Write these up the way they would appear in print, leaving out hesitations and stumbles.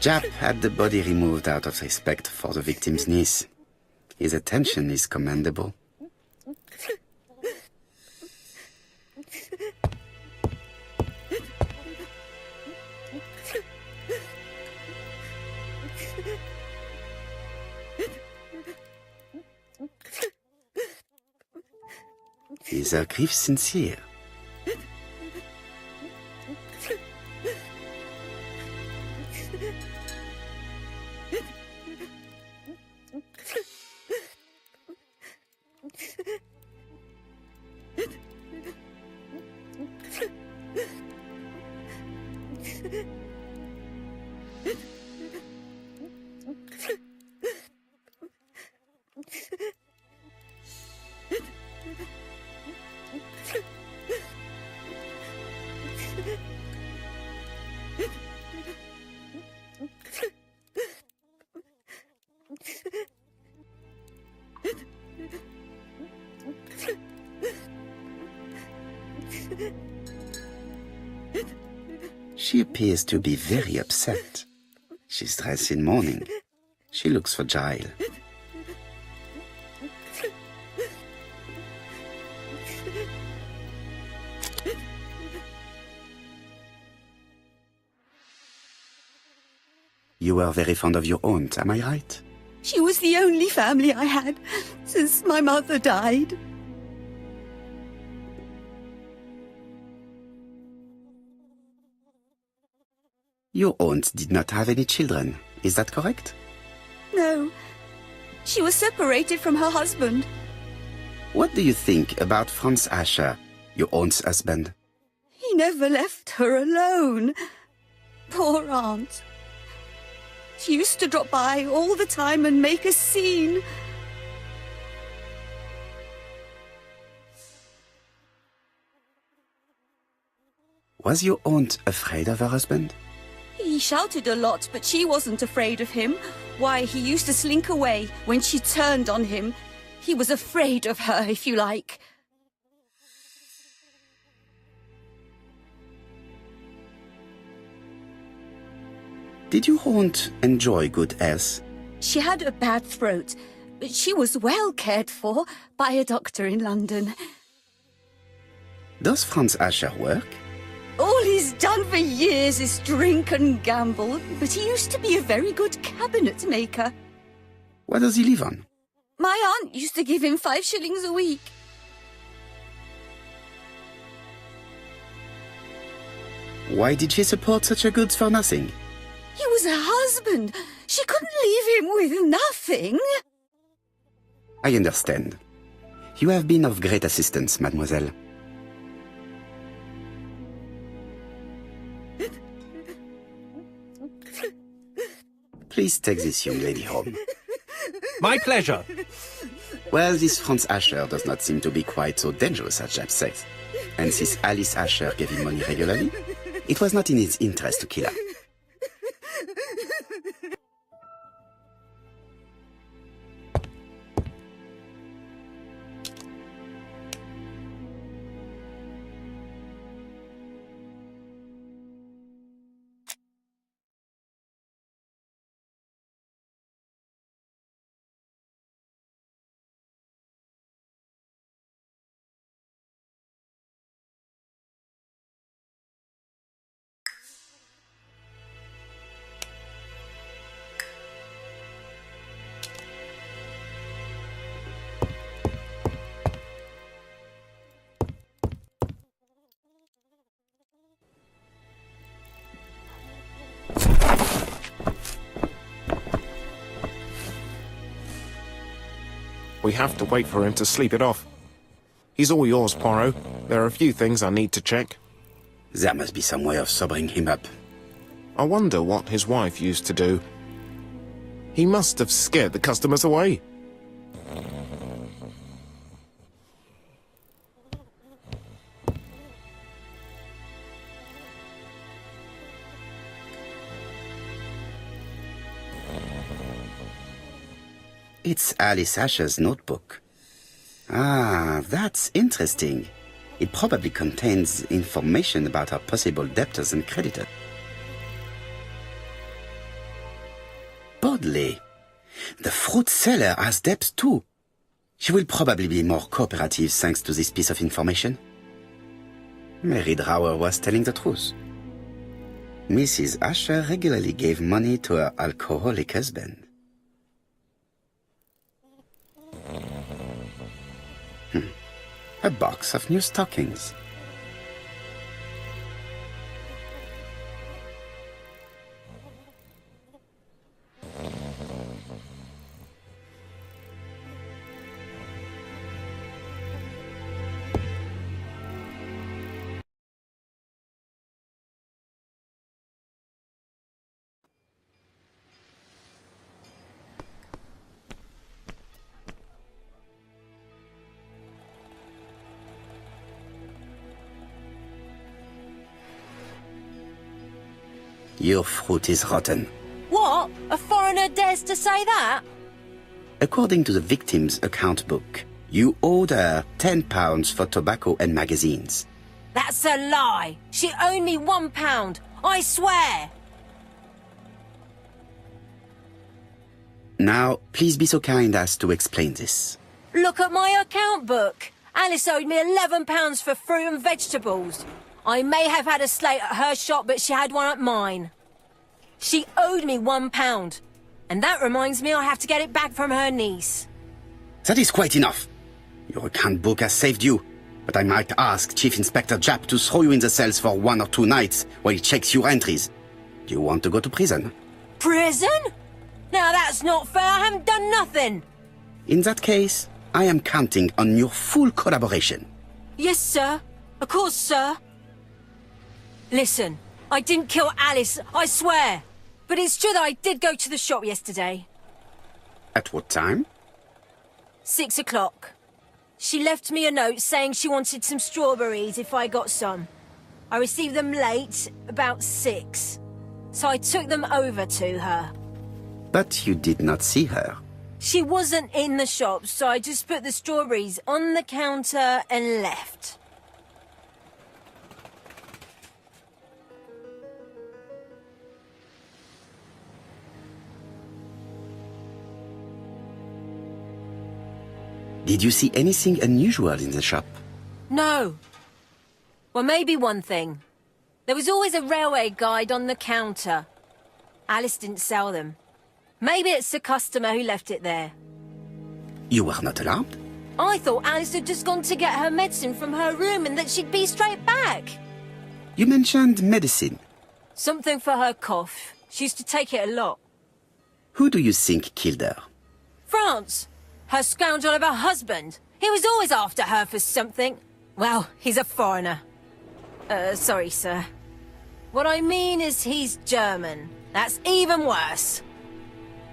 Jap had the body removed out of respect for the victim's niece. His attention is commendable. Is her grief sincere? She appears to be very upset. She's dressed in mourning. She looks fragile. You were very fond of your aunt, am I right? She was the only family I had since my mother died. Your aunt did not have any children, is that correct? No. She was separated from her husband. What do you think about Franz Ascher, your aunt's husband? He never left her alone. Poor aunt. She used to drop by all the time and make a scene. Was your aunt afraid of her husband? He shouted a lot, but she wasn't afraid of him. Why, he used to slink away when she turned on him. He was afraid of her, if you like. Did your aunt enjoy good health? She had a bad throat, but she was well cared for by a doctor in London. Does Franz Ascher work? All he's done for years is drink and gamble, but he used to be a very good cabinet maker. What does he live on? My aunt used to give him 5 shillings a week. Why did she support such a goods for nothing? He was her husband. She couldn't leave him with nothing. I understand. You have been of great assistance, mademoiselle. Please take this young lady home. My pleasure. Well, this Franz Ascher does not seem to be quite so dangerous as Jap says. And since Alice Ascher gave him money regularly, it was not in his interest to kill her. We have to wait for him to sleep it off. He's all yours, Poirot. There are a few things I need to check. There must be some way of sobering him up. I wonder what his wife used to do. He must have scared the customers away. It's Alice Ascher's notebook. Ah, that's interesting. It probably contains information about her possible debtors and creditors. oddly. The fruit seller has debts too. She will probably be more cooperative thanks to this piece of information. Mary Drower was telling the truth. Mrs. Asher regularly gave money to her alcoholic husband. A box of new stockings. Your fruit is rotten. What? A foreigner dares to say that? According to the victim's account book, you owed her £10 for tobacco and magazines. That's a lie. She owed me £1. I swear. Now, please be so kind as to explain this. Look at my account book. Alice owed me £11 for fruit and vegetables. I may have had a slate at her shop, but she had one at mine. She owed me £1. And that reminds me I have to get it back from her niece. That is quite enough. Your account book has saved you, but I might ask Chief Inspector Japp to throw you in the cells for 1 or 2 nights while he checks your entries. Do you want to go to prison? Prison? Now that's not fair. I haven't done nothing. In that case, I am counting on your full collaboration. Yes, sir. Of course, sir. Listen, I didn't kill Alice, I swear. But it's true that I did go to the shop yesterday. At what time? 6 o'clock. She left me a note saying she wanted some strawberries if I got some. I received them late, about 6. So I took them over to her. But you did not see her. She wasn't in the shop, so I just put the strawberries on the counter and left. Did you see anything unusual in the shop? No. Well, maybe one thing. There was always a railway guide on the counter. Alice didn't sell them. Maybe it's the customer who left it there. You were not alarmed? I thought Alice had just gone to get her medicine from her room and that she'd be straight back. You mentioned medicine. Something for her cough. She used to take it a lot. Who do you think killed her? France. Her scoundrel of a husband. He was always after her for something. Well, he's a foreigner. Sorry, sir. What I mean is he's German. That's even worse.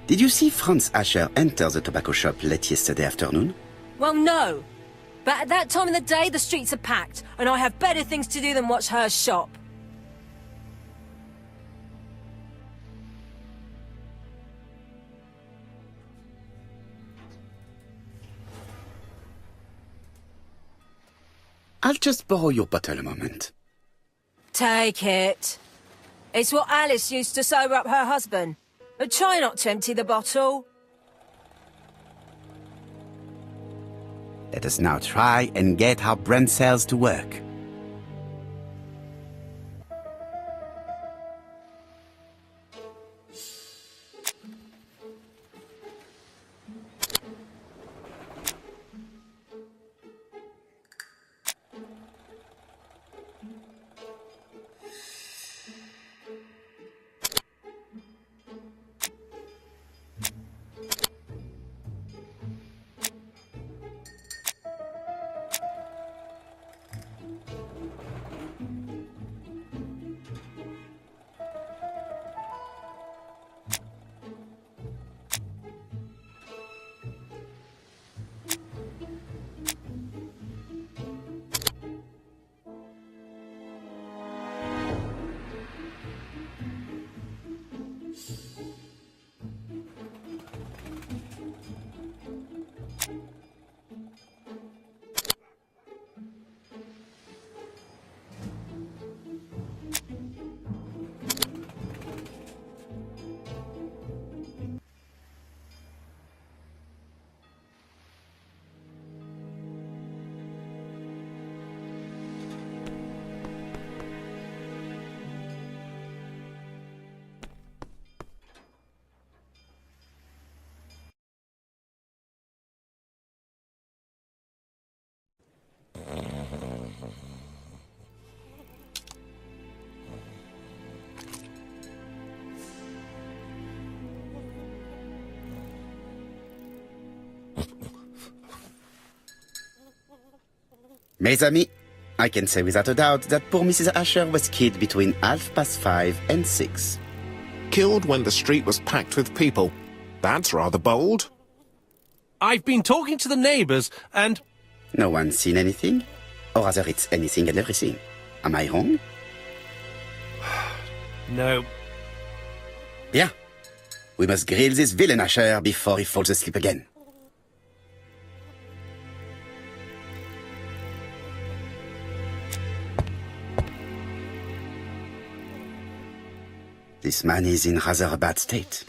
Did you see Franz Asher enter the tobacco shop late yesterday afternoon? Well, no. But at that time of the day, the streets are packed, and I have better things to do than watch her shop. I'll just borrow your bottle a moment. Take it. It's what Alice used to sober up her husband. But try not to empty the bottle. Let us now try and get our brain cells to work. Mes amis, I can say without a doubt that poor Mrs. Asher was killed between 5:30 and 6. Killed when the street was packed with people. That's rather bold. I've been talking to the neighbours, and... No one's seen anything? Or rather, it's anything and everything. Am I wrong? No. Bien. We must grill this villain Asher before he falls asleep again. This man is in rather a bad state.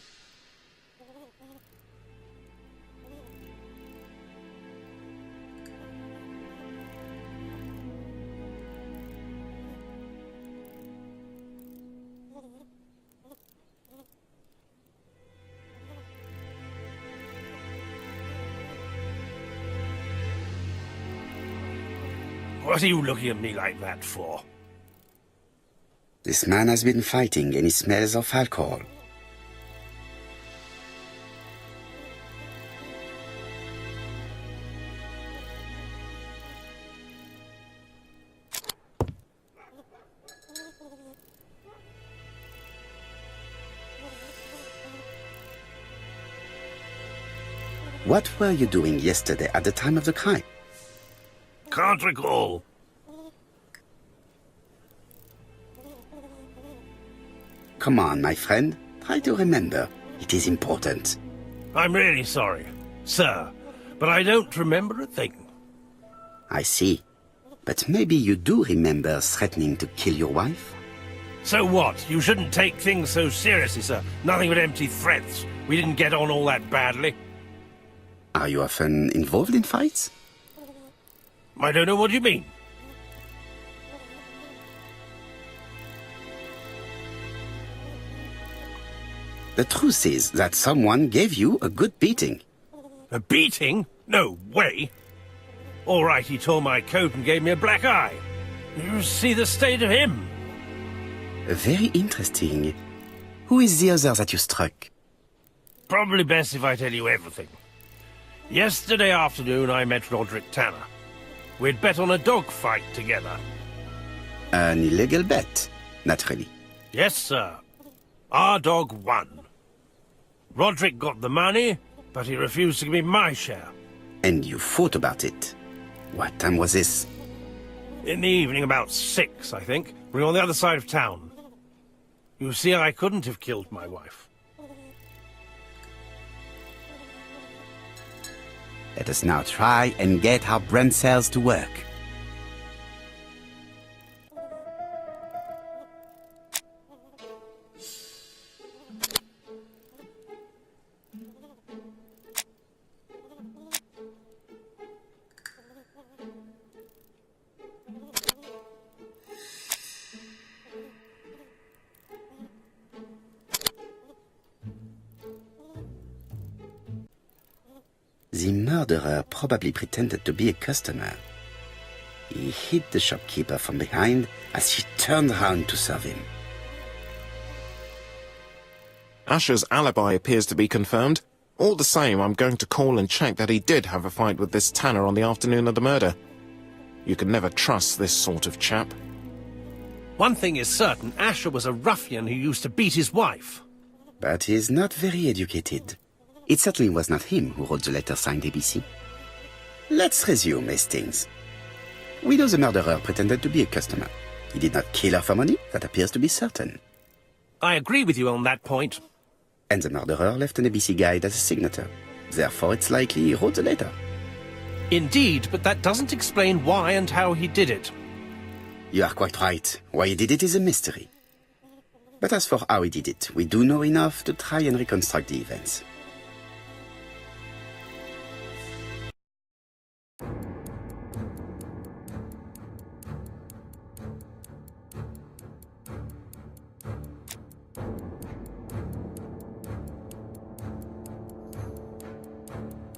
What are you looking at me like that for? This man has been fighting and he smells of alcohol. What were you doing yesterday at the time of the crime? Can't recall. Come on, my friend. Try to remember. It is important. I'm really sorry, sir, but I don't remember a thing. I see. But maybe you do remember threatening to kill your wife? So what? You shouldn't take things so seriously, sir. Nothing but empty threats. We didn't get on all that badly. Are you often involved in fights? I don't know what you mean. The truth is that someone gave you a good beating. A beating? No way. All right, he tore my coat and gave me a black eye. You see the state of him. Very interesting. Who is the other that you struck? Probably best if I tell you everything. Yesterday afternoon, I met Roderick Tanner. We'd bet on a dog fight together. An illegal bet, naturally. Yes, sir. Our dog won. Roderick got the money, but he refused to give me my share. And you fought about it. What time was this? In the evening, about 6, I think. We were on the other side of town. You see, I couldn't have killed my wife. Let us now try and get our brain cells to work. The murderer probably pretended to be a customer. He hit the shopkeeper from behind as she turned around to serve him. Asher's alibi appears to be confirmed. All the same, I'm going to call and check that he did have a fight with this Tanner on the afternoon of the murder. You can never trust this sort of chap. One thing is certain, Asher was a ruffian who used to beat his wife. But he is not very educated. It certainly was not him who wrote the letter signed ABC. Let's resume, Hastings. We know the murderer pretended to be a customer. He did not kill her for money, that appears to be certain. I agree with you on that point. And the murderer left an ABC guide as a signature. Therefore, it's likely he wrote the letter. Indeed, but that doesn't explain why and how he did it. You are quite right. Why he did it is a mystery. But as for how he did it, we do know enough to try and reconstruct the events.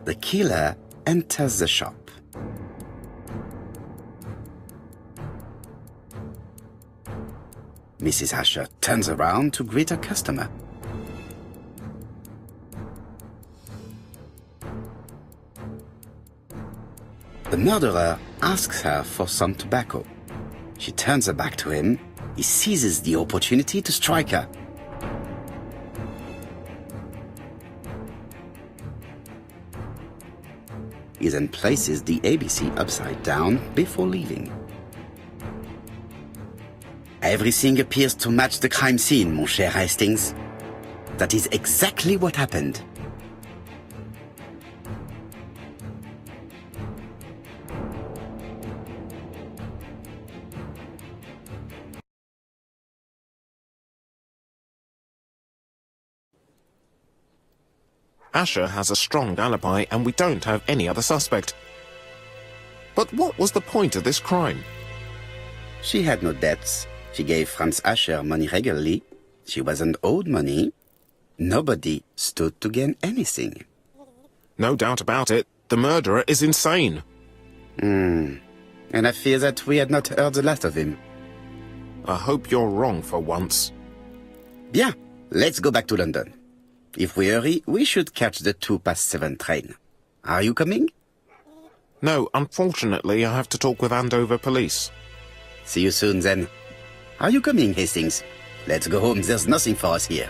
The killer enters the shop. Mrs. Asher turns around to greet her customer. The murderer asks her for some tobacco. She turns her back to him. He seizes the opportunity to strike her. He then places the ABC upside down before leaving. Everything appears to match the crime scene, mon cher Hastings. That is exactly what happened. Asher has a strong alibi and we don't have any other suspect. But what was the point of this crime? She had no debts. She gave Franz Asher money regularly. She wasn't owed money. Nobody stood to gain anything. No doubt about it, the murderer is insane. And I fear that we had not heard the last of him. I hope you're wrong for once. Bien, let's go back to London. If we hurry, we should catch the 7:02 train. Are you coming? No, unfortunately, I have to talk with Andover police. See you soon, then. Are you coming, Hastings? Let's go home, there's nothing for us here.